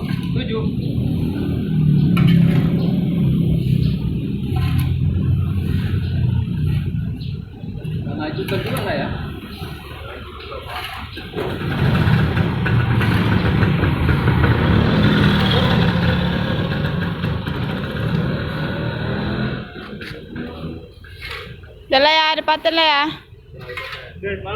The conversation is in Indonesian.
7. Ngajukan juga nggak ya? Dala ya, depan lah ya.